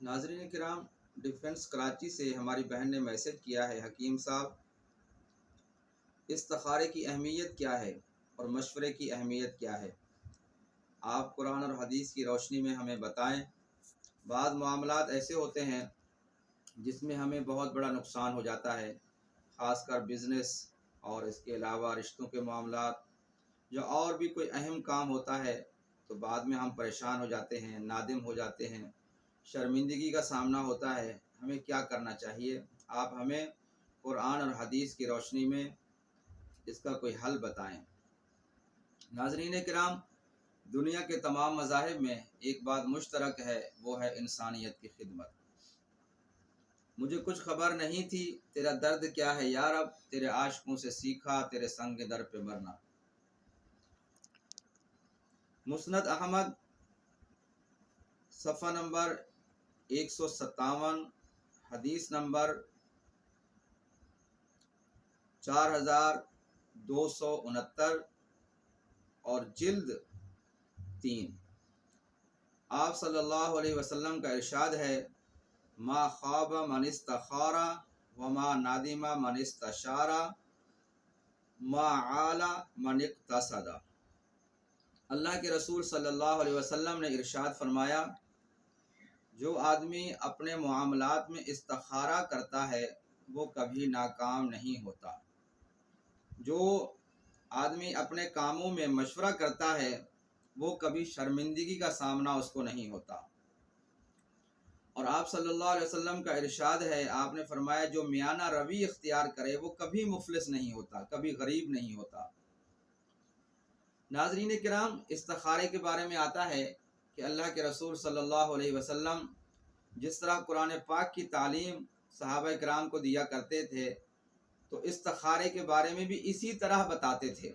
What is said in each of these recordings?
ناظرین کرام، ڈیفنس کراچی سے ہماری بہن نے میسج کیا ہے، حکیم صاحب استخارے کی اہمیت کیا ہے اور مشورے کی اہمیت کیا ہے؟ آپ قرآن اور حدیث کی روشنی میں ہمیں بتائیں۔ بعض معاملات ایسے ہوتے ہیں جس میں ہمیں بہت بڑا نقصان ہو جاتا ہے، خاص کر بزنس اور اس کے علاوہ رشتوں کے معاملات، جو اور بھی کوئی اہم کام ہوتا ہے تو بعد میں ہم پریشان ہو جاتے ہیں، نادم ہو جاتے ہیں، شرمندگی کا سامنا ہوتا ہے۔ ہمیں کیا کرنا چاہیے؟ آپ ہمیں قرآن اور حدیث کی روشنی میں اس کا کوئی حل بتائیں۔ ناظرین کرام، دنیا کے تمام مذاہب میں ایک بات مشترک ہے، وہ ہے انسانیت کی خدمت۔ مجھے کچھ خبر نہیں تھی، تیرا درد کیا ہے یا رب، تیرے عاشقوں سے سیکھا تیرے سنگ در پہ مرنا۔ مسند احمد صفحہ نمبر 157، حدیث نمبر 4269 اور جلد 3۔ آپ صلی اللہ علیہ وسلم کا ارشاد ہے، ما خاب من استخار وما ندم من استشار ما عال من اقتصد۔ اللہ کے رسول صلی اللہ علیہ وسلم نے ارشاد فرمایا، جو آدمی اپنے معاملات میں استخارہ کرتا ہے وہ کبھی ناکام نہیں ہوتا۔ جو آدمی اپنے کاموں میں مشورہ کرتا ہے وہ کبھی شرمندگی کا سامنا اس کو نہیں ہوتا۔ اور آپ صلی اللہ علیہ وسلم کا ارشاد ہے، آپ نے فرمایا جو میانہ روی اختیار کرے وہ کبھی مفلس نہیں ہوتا، کبھی غریب نہیں ہوتا۔ ناظرین کرام، استخارے کے بارے میں آتا ہے کہ اللہ کے رسول صلی اللہ علیہ وسلم جس طرح قرآن پاک کی تعلیم صحابہ کرام کو دیا کرتے تھے تو استخارے کے بارے میں بھی اسی طرح بتاتے تھے۔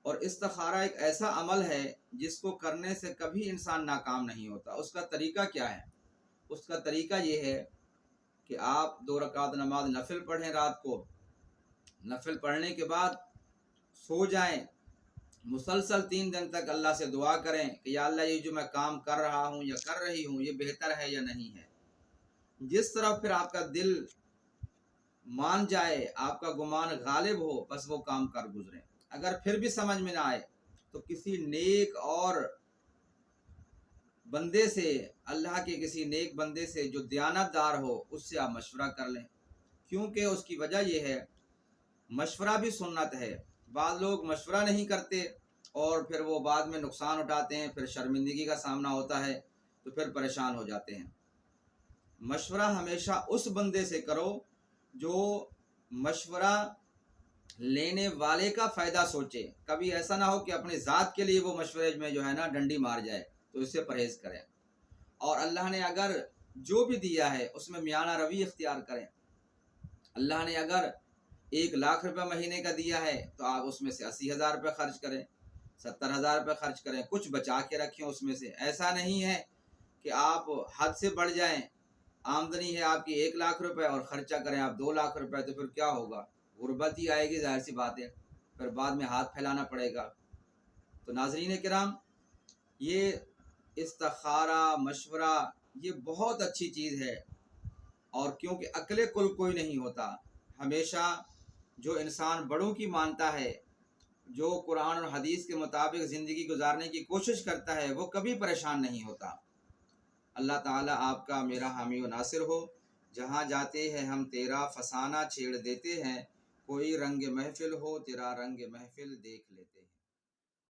اور استخارہ ایک ایسا عمل ہے جس کو کرنے سے کبھی انسان ناکام نہیں ہوتا۔ اس کا طریقہ کیا ہے؟ اس کا طریقہ یہ ہے کہ آپ 2 رکعت نماز نفل پڑھیں، رات کو نفل پڑھنے کے بعد سو جائیں، مسلسل 3 دن تک اللہ سے دعا کریں کہ یا اللہ یہ جو میں کام کر رہا ہوں یا کر رہی ہوں یہ بہتر ہے یا نہیں ہے۔ جس طرح پھر آپ کا دل مان جائے، آپ کا گمان غالب ہو، بس وہ کام کر گزریں۔ اگر پھر بھی سمجھ میں نہ آئے تو کسی نیک اور بندے سے، اللہ کے کسی نیک بندے سے جو دیانت دار ہو، اس سے آپ مشورہ کر لیں، کیونکہ اس کی وجہ یہ ہے مشورہ بھی سنت ہے۔ بعض لوگ مشورہ نہیں کرتے اور پھر وہ بعد میں نقصان اٹھاتے ہیں، پھر شرمندگی کا سامنا ہوتا ہے تو پھر پریشان ہو جاتے ہیں۔ مشورہ ہمیشہ اس بندے سے کرو جو مشورہ لینے والے کا فائدہ سوچے۔ کبھی ایسا نہ ہو کہ اپنی ذات کے لیے وہ مشورے میں جو ہے نا ڈنڈی مار جائے، تو اس سے پرہیز کریں۔ اور اللہ نے اگر جو بھی دیا ہے اس میں میانہ روی اختیار کریں۔ اللہ نے اگر 1 لاکھ روپے مہینے کا دیا ہے تو آپ اس میں سے 80,000 روپے خرچ کریں، 70,000 روپے خرچ کریں، کچھ بچا کے رکھیں اس میں سے۔ ایسا نہیں ہے کہ آپ حد سے بڑھ جائیں، آمدنی ہے آپ کی 1 لاکھ روپے اور خرچہ کریں آپ 2 لاکھ روپے، تو پھر کیا ہوگا؟ غربت ہی آئے گی، ظاہر سی بات ہے، پھر بعد میں ہاتھ پھیلانا پڑے گا۔ تو ناظرین کرام، یہ استخارہ مشورہ یہ بہت اچھی چیز ہے، اور کیونکہ عقل کل کوئی نہیں ہوتا، ہمیشہ جو انسان بڑوں کی مانتا ہے، جو قرآن اور حدیث کے مطابق زندگی گزارنے کی کوشش کرتا ہے، وہ کبھی پریشان نہیں ہوتا۔ اللہ تعالیٰ آپ کا میرا حامی و ناصر ہو۔ جہاں جاتے ہیں ہم تیرا فسانہ چھیڑ دیتے ہیں، کوئی رنگ محفل ہو تیرا رنگ محفل دیکھ لیتے ہیں۔